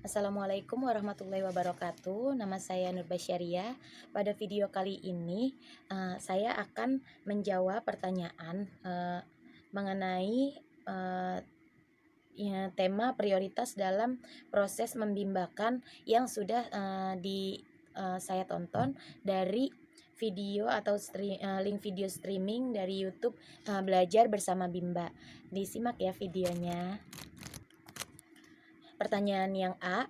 Assalamualaikum warahmatullahi wabarakatuh. Nama saya Nur Basyariah. Pada video kali ini, saya akan menjawab pertanyaan mengenai tema prioritas dalam proses membimbakan yang sudah saya tonton dari video atau link video streaming dari YouTube Belajar Bersama Bimba. Disimak ya videonya. Pertanyaan yang A,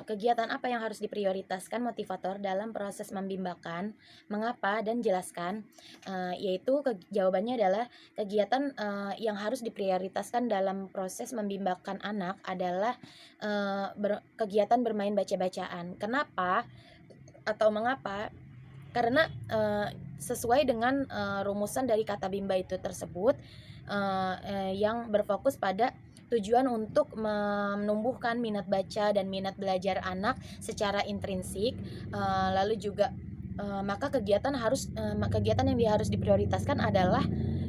kegiatan apa yang harus diprioritaskan motivator dalam proses membimbakan, mengapa, dan jelaskan. Yaitu jawabannya adalah kegiatan yang harus diprioritaskan dalam proses membimbakan anak adalah kegiatan bermain baca-bacaan. Kenapa atau mengapa? Karena sesuai dengan rumusan dari kata bimba itu tersebut, yang berfokus pada tujuan untuk menumbuhkan minat baca dan minat belajar anak secara intrinsik. Lalu juga maka kegiatan yang harus diprioritaskan adalah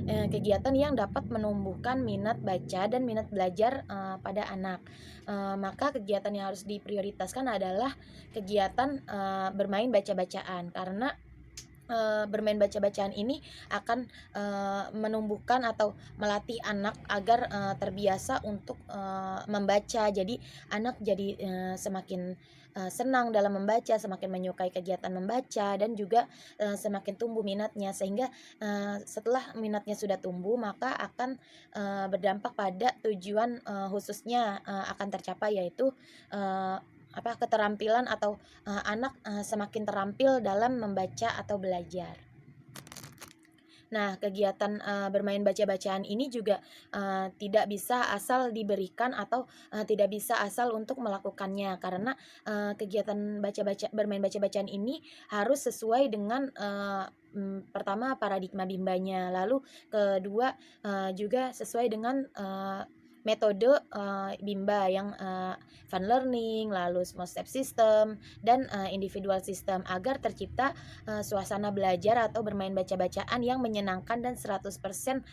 kegiatan yang dapat menumbuhkan minat baca dan minat belajar pada anak. Maka kegiatan yang harus diprioritaskan adalah kegiatan bermain baca-bacaan, karena bermain baca-bacaan ini akan menumbuhkan atau melatih anak agar terbiasa untuk membaca. Jadi anak jadi semakin senang dalam membaca, semakin menyukai kegiatan membaca, dan juga semakin tumbuh minatnya, sehingga setelah minatnya sudah tumbuh maka akan berdampak pada tujuan khususnya akan tercapai, yaitu keterampilan atau anak semakin terampil dalam membaca atau belajar. Nah, kegiatan bermain baca-bacaan ini juga tidak bisa asal diberikan atau tidak bisa asal untuk melakukannya, karena kegiatan bermain baca-bacaan ini harus sesuai dengan pertama paradigma bimbanya, lalu kedua juga sesuai dengan metode bimba yang fun learning, lalu small step system, dan individual system, agar tercipta suasana belajar atau bermain baca-bacaan yang menyenangkan dan 100%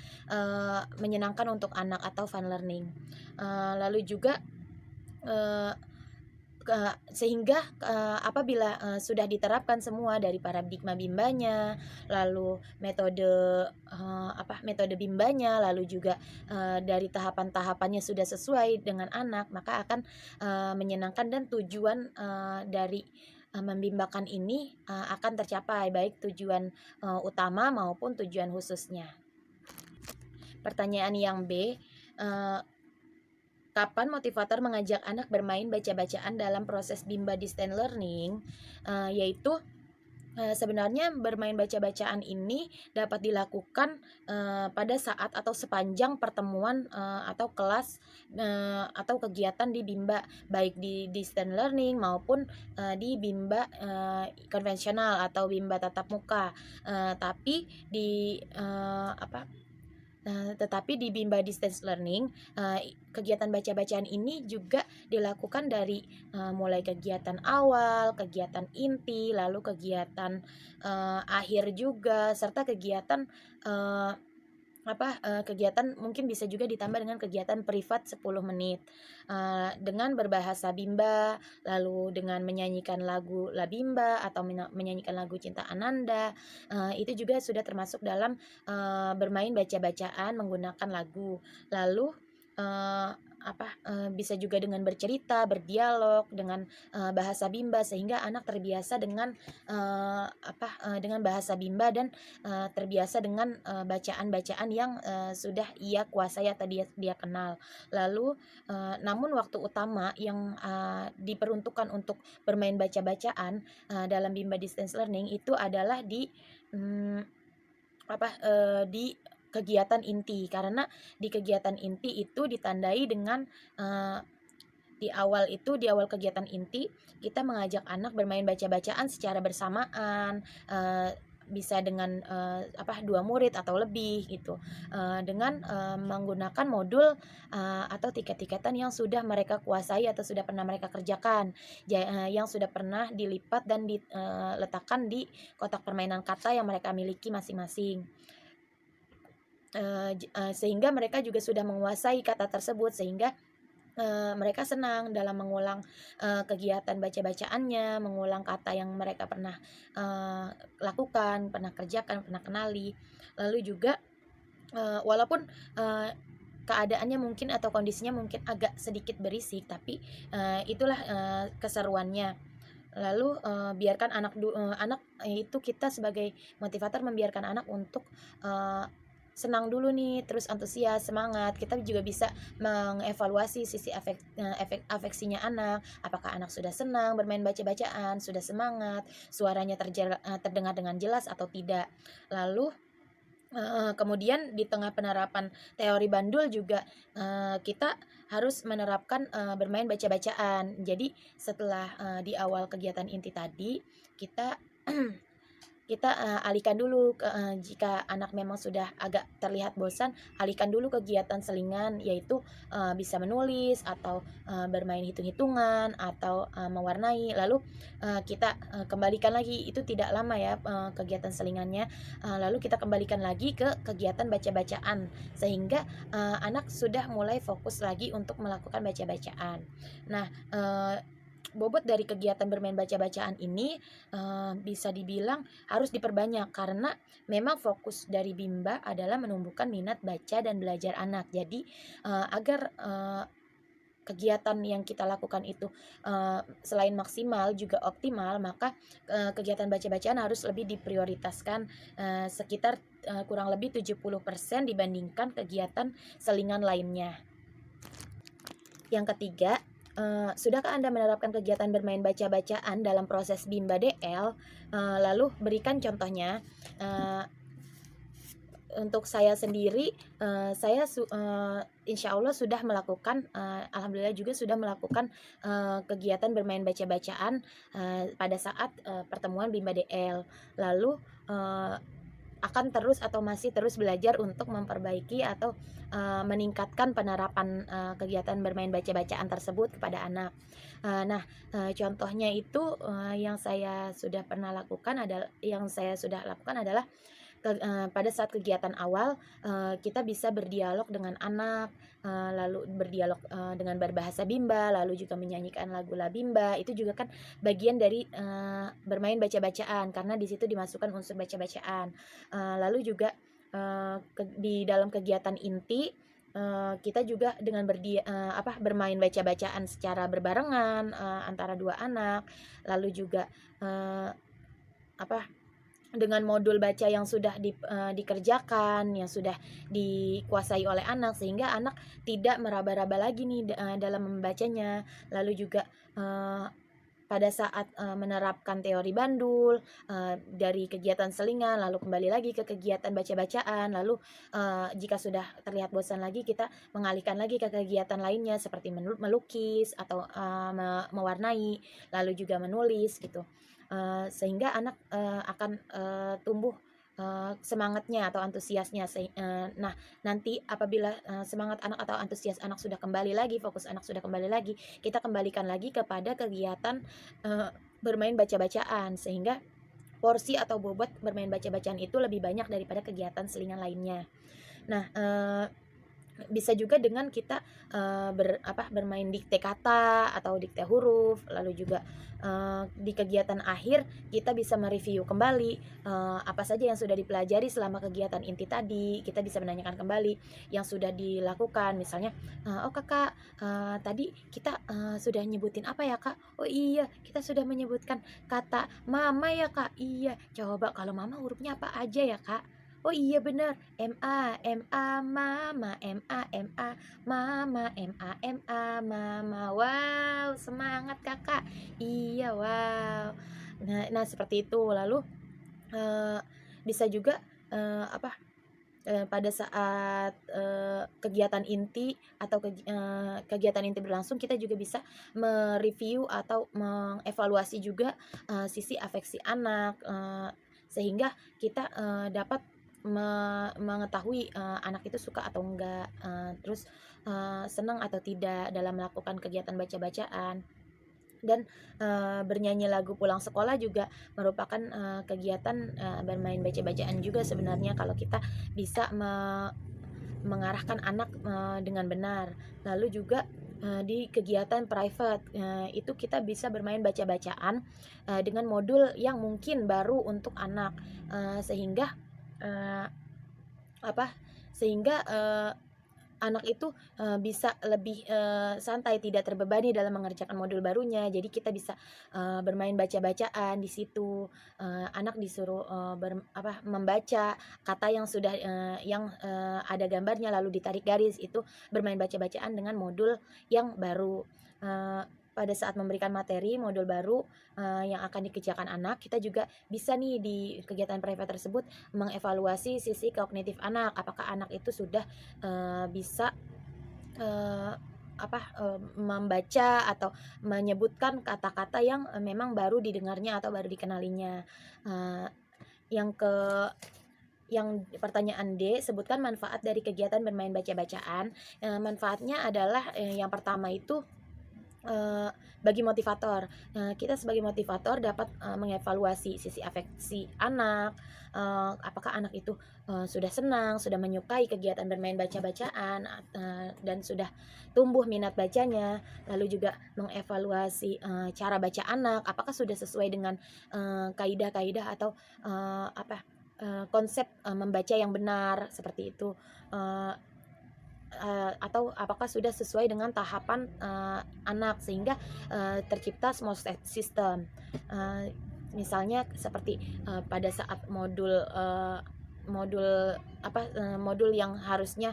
menyenangkan untuk anak atau fun learning. Lalu juga sehingga apabila sudah diterapkan semua dari paradigma bimbanya, lalu metode bimbanya, lalu juga dari tahapan-tahapannya sudah sesuai dengan anak, maka akan menyenangkan, dan tujuan dari membimbakan ini akan tercapai, baik tujuan utama maupun tujuan khususnya. Pertanyaan yang B, kapan motivator mengajak anak bermain baca-bacaan dalam proses bimba distance learning? Yaitu sebenarnya bermain baca-bacaan ini dapat dilakukan pada saat atau sepanjang pertemuan atau kelas atau kegiatan di bimba, baik di distance learning maupun di bimba konvensional atau bimba tatap muka. Tetapi di bimba distance learning, kegiatan baca-bacaan ini juga dilakukan dari mulai kegiatan awal, kegiatan inti, lalu kegiatan akhir juga, serta kegiatan kegiatan mungkin bisa juga ditambah dengan kegiatan privat 10 menit dengan berbahasa bimba, lalu dengan menyanyikan lagu La Bimba atau menyanyikan lagu Cinta Ananda. Itu juga sudah termasuk dalam bermain baca-bacaan menggunakan lagu. Lalu bisa juga dengan bercerita, berdialog dengan bahasa bimba, sehingga anak terbiasa dengan dengan bahasa bimba dan terbiasa dengan bacaan-bacaan yang sudah ia kuasai atau dia kenal. Lalu namun waktu utama yang diperuntukkan untuk bermain baca-bacaan dalam bimba distance learning itu adalah di kegiatan inti, karena di kegiatan inti itu ditandai dengan di awal kegiatan inti kita mengajak anak bermain baca-bacaan secara bersamaan, bisa dengan 2 murid atau lebih gitu, dengan menggunakan modul atau tiket-tiketan yang sudah mereka kuasai atau sudah pernah mereka kerjakan, yang sudah pernah dilipat dan diletakkan di kotak permainan kata yang mereka miliki masing-masing. Sehingga mereka juga sudah menguasai kata tersebut, sehingga mereka senang dalam mengulang, kegiatan baca-bacaannya, mengulang kata yang mereka pernah, eee, lakukan, pernah kerjakan, pernah kenali. Lalu juga, walaupun, keadaannya mungkin atau kondisinya mungkin agak sedikit berisik, tapi, itulah, keseruannya. Lalu, biarkan anak itu kita sebagai motivator membiarkan anak untuk, eee, senang dulu nih, terus antusias, semangat. Kita juga bisa mengevaluasi sisi afeksinya anak, apakah anak sudah senang bermain baca-bacaan, sudah semangat, suaranya terdengar dengan jelas atau tidak. Lalu kemudian di tengah penerapan teori bandul juga, kita harus menerapkan, bermain baca-bacaan. Jadi setelah, di awal kegiatan inti tadi, kita kita, alihkan dulu jika anak memang sudah agak terlihat bosan, alihkan dulu kegiatan selingan, yaitu, bisa menulis atau, bermain hitung-hitungan atau, mewarnai. Lalu, kita, kembalikan lagi, itu tidak lama ya, kegiatan selingannya, lalu kita kembalikan lagi ke kegiatan baca-bacaan, sehingga, anak sudah mulai fokus lagi untuk melakukan baca-bacaan. Nah, bobot dari kegiatan bermain baca-bacaan ini, bisa dibilang harus diperbanyak karena memang fokus dari Bimba adalah menumbuhkan minat baca dan belajar anak. Jadi, agar, kegiatan yang kita lakukan itu, selain maksimal juga optimal, maka, kegiatan baca-bacaan harus lebih diprioritaskan, sekitar, kurang lebih 70% dibandingkan kegiatan selingan lainnya. Yang ketiga, sudahkah Anda menerapkan kegiatan bermain baca-bacaan dalam proses Bimba DL? Lalu berikan contohnya. Eee, untuk saya sendiri, insya Allah sudah melakukan, alhamdulillah juga sudah melakukan, kegiatan bermain baca-bacaan, pada saat, pertemuan Bimba DL. Lalu, eee akan terus atau masih terus belajar untuk memperbaiki atau, meningkatkan penerapan, kegiatan bermain baca-bacaan tersebut kepada anak. Nah, contohnya itu, yang saya sudah lakukan adalah pada saat kegiatan awal, kita bisa berdialog dengan anak, lalu berdialog, dengan berbahasa Bimba, lalu juga menyanyikan lagu La Bimba, itu juga kan bagian dari, bermain baca-bacaan karena di situ dimasukkan unsur baca-bacaan. Lalu juga, di dalam kegiatan inti, kita juga dengan bermain baca-bacaan secara berbarengan, antara 2 anak, lalu juga, eee, apa dengan modul baca yang sudah dikerjakan, yang sudah dikuasai oleh anak, sehingga anak tidak meraba-raba lagi nih dalam membacanya. Lalu juga, eee, pada saat, menerapkan teori bandul, dari kegiatan selingan, lalu kembali lagi ke kegiatan baca-bacaan, lalu, jika sudah terlihat bosan lagi, kita mengalihkan lagi ke kegiatan lainnya seperti melukis atau, mewarnai, lalu juga menulis gitu. Sehingga anak, akan, tumbuh, semangatnya atau antusiasnya nah, nanti apabila, semangat anak atau antusias anak sudah kembali lagi, fokus anak sudah kembali lagi, kita kembalikan lagi kepada kegiatan, eee, bermain baca-bacaan, sehingga porsi atau bobot bermain baca-bacaan itu lebih banyak daripada kegiatan selingan lainnya. Nah, bisa juga dengan kita, bermain dikte kata atau dikte huruf, lalu juga, di kegiatan akhir kita bisa mereview kembali, apa saja yang sudah dipelajari selama kegiatan inti tadi, kita bisa menanyakan kembali yang sudah dilakukan. Misalnya, "Oh Kakak, tadi kita, sudah nyebutin apa ya Kak?" "Oh iya, kita sudah menyebutkan kata mama ya Kak." "Iya, coba kalau mama hurufnya apa aja ya Kak?" "Oh iya bener, M-A, mama, M-A, mama, M-A, mama." "Wow, semangat Kakak." "Iya, wow." Nah seperti itu. Lalu, eee, bisa juga, pada saat, kegiatan inti atau kegiatan inti berlangsung, kita juga bisa mereview atau mengevaluasi juga, sisi afeksi anak, sehingga kita, dapat mengetahui, anak itu suka atau enggak, terus, senang atau tidak dalam melakukan kegiatan baca-bacaan. Dan, bernyanyi lagu pulang sekolah juga merupakan, kegiatan, bermain baca-bacaan juga sebenarnya kalau kita bisa mengarahkan anak, dengan benar. Lalu juga, di kegiatan private, itu kita bisa bermain baca-bacaan, dengan modul yang mungkin baru untuk anak, sehingga, eee, apa, sehingga, anak itu, bisa lebih, santai, tidak terbebani dalam mengerjakan modul barunya. Jadi kita bisa, bermain baca-bacaan di situ, anak disuruh, membaca kata yang sudah, ada gambarnya lalu ditarik garis, itu bermain baca-bacaan dengan modul yang baru. Pada saat memberikan materi modul baru, yang akan dikerjakan anak, kita juga bisa nih di kegiatan private tersebut mengevaluasi sisi kognitif anak. Apakah anak itu sudah bisa, membaca atau menyebutkan kata-kata yang, memang baru didengarnya atau baru dikenalinya. Eee, yang ke yang pertanyaan D, sebutkan manfaat dari kegiatan bermain baca-bacaan. Manfaatnya adalah, yang pertama itu, Eee, bagi motivator. Kita sebagai motivator dapat, mengevaluasi sisi afeksi anak, apakah anak itu, sudah senang, sudah menyukai kegiatan bermain baca-bacaan, dan sudah tumbuh minat bacanya. Lalu juga mengevaluasi, cara baca anak, apakah sudah sesuai dengan, kaidah-kaidah atau, konsep, membaca yang benar, seperti itu. Eee atau apakah sudah sesuai dengan tahapan, anak sehingga, tercipta small step system. Misalnya seperti, pada saat modul yang harusnya,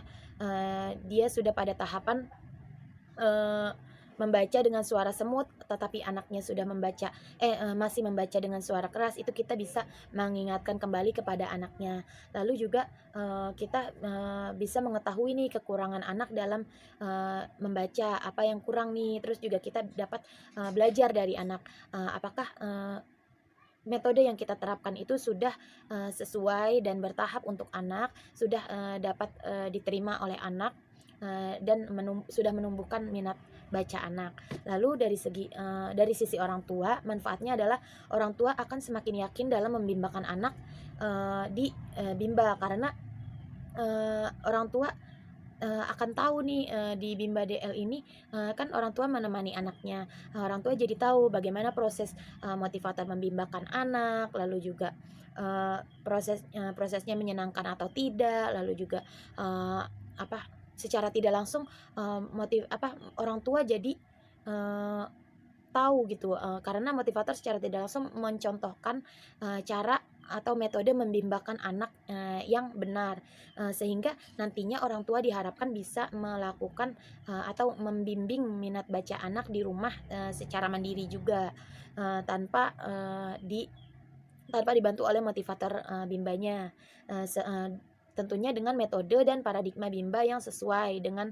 dia sudah pada tahapan Eee, membaca dengan suara semut, tetapi anaknya sudah masih membaca dengan suara keras, itu kita bisa mengingatkan kembali kepada anaknya. Lalu juga, kita, bisa mengetahui nih kekurangan anak dalam, membaca, apa yang kurang nih, terus juga kita dapat, belajar dari anak, apakah, metode yang kita terapkan itu sudah, sesuai dan bertahap untuk anak, sudah, dapat, diterima oleh anak, dan sudah menumbuhkan minat baca anak. Lalu dari sisi orang tua, manfaatnya adalah orang tua akan semakin yakin dalam membimbangkan anak, di, Bimba karena, orang tua akan tahu nih, di Bimba DL ini, kan orang tua menemani anaknya. Orang tua jadi tahu bagaimana proses, motivator membimbakan anak, lalu juga, prosesnya menyenangkan atau tidak, lalu juga, eee, apa, secara tidak langsung, orang tua jadi, eee, tahu gitu, karena motivator secara tidak langsung mencontohkan, cara atau metode membimbakan anak, yang benar, sehingga nantinya orang tua diharapkan bisa melakukan, atau membimbing minat baca anak di rumah, secara mandiri juga, tanpa dibantu oleh motivator, bimbanya, tentunya dengan metode dan paradigma bimba yang sesuai dengan,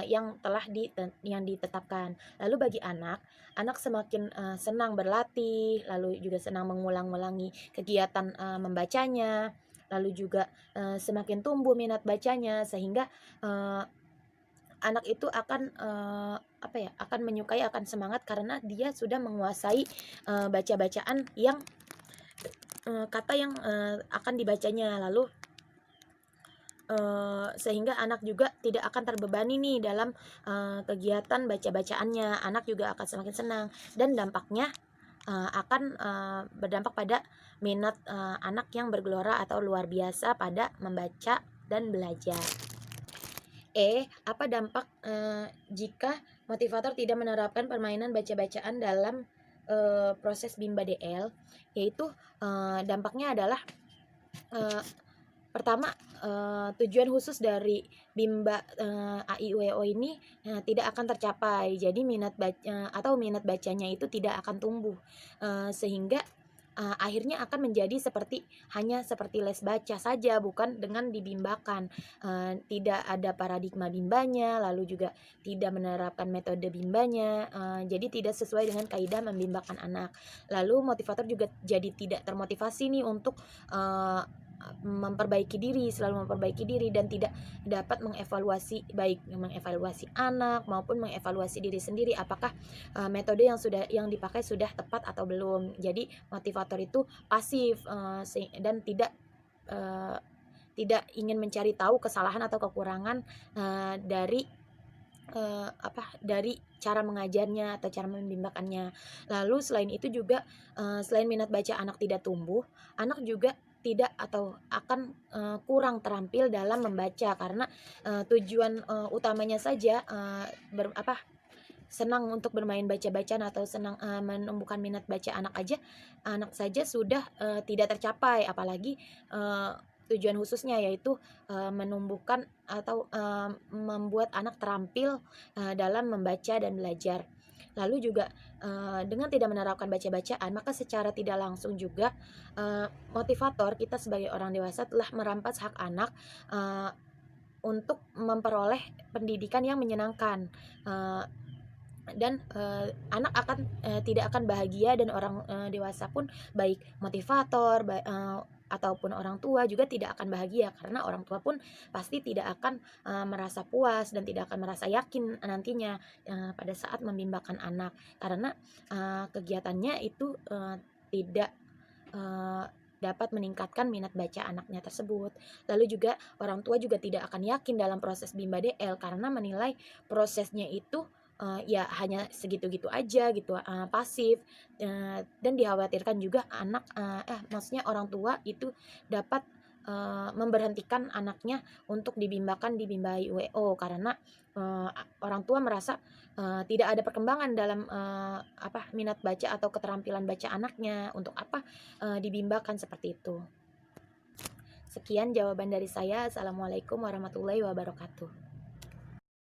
yang ditetapkan. Lalu bagi anak, anak semakin, senang berlatih, lalu juga senang mengulang-ulangi kegiatan, membacanya, lalu juga, semakin tumbuh minat bacanya sehingga, eee, anak itu akan menyukai, akan semangat karena dia sudah menguasai, baca-bacaan yang kata yang, akan dibacanya. Lalu, sehingga anak juga tidak akan terbebani nih dalam, kegiatan baca-bacaannya, anak juga akan semakin senang dan dampaknya, akan, berdampak pada minat, anak yang bergelora atau luar biasa pada membaca dan belajar. Apa dampak, jika motivator tidak menerapkan permainan baca-bacaan dalam, proses Bimba DL? Yaitu, dampaknya adalah, eee, pertama, tujuan khusus dari Bimba, A, I, U, E, O ini, tidak akan tercapai. Jadi minat bacanya itu tidak akan tumbuh, sehingga, akhirnya akan menjadi hanya seperti les baca saja, bukan dengan dibimbakan. Tidak ada paradigma bimbanya, lalu juga tidak menerapkan metode bimbanya, jadi tidak sesuai dengan kaidah membimbakan anak. Lalu motivator juga jadi tidak termotivasi nih untuk, selalu memperbaiki diri dan tidak dapat mengevaluasi anak maupun mengevaluasi diri sendiri apakah, metode yang dipakai sudah tepat atau belum. Jadi motivator itu pasif, dan eee, tidak ingin mencari tahu kesalahan atau kekurangan, dari dari cara mengajarnya atau cara membimbangkannya. Lalu selain itu juga, selain minat baca anak tidak tumbuh, anak juga tidak atau akan, kurang terampil dalam membaca karena, tujuan, utamanya saja, senang untuk bermain baca-bacaan atau senang, menumbuhkan minat baca anak saja sudah, tidak tercapai, apalagi, tujuan khususnya yaitu, menumbuhkan atau, membuat anak terampil, dalam membaca dan belajar. Lalu juga, dengan tidak menerapkan baca-bacaan, maka secara tidak langsung juga, motivator kita sebagai orang dewasa telah merampas hak anak, eee, untuk memperoleh pendidikan yang menyenangkan. Eee dan, anak akan tidak akan bahagia dan orang, dewasa pun baik motivator, ataupun orang tua juga tidak akan bahagia karena orang tua pun pasti tidak akan, merasa puas dan tidak akan merasa yakin nantinya, pada saat membimbangkan anak. Karena, kegiatannya itu, tidak, eee, dapat meningkatkan minat baca anaknya tersebut. Lalu juga orang tua juga tidak akan yakin dalam proses bimba DL karena menilai prosesnya itu, ya hanya segitu-gitu aja gitu, pasif, dan dikhawatirkan juga maksudnya orang tua itu dapat, memberhentikan anaknya untuk dibimbangkan di Bimba IWO karena, orang tua merasa, tidak ada perkembangan dalam, minat baca atau keterampilan baca anaknya, untuk apa, dibimbangkan seperti itu. Sekian jawaban dari saya. Assalamualaikum warahmatullahi wabarakatuh.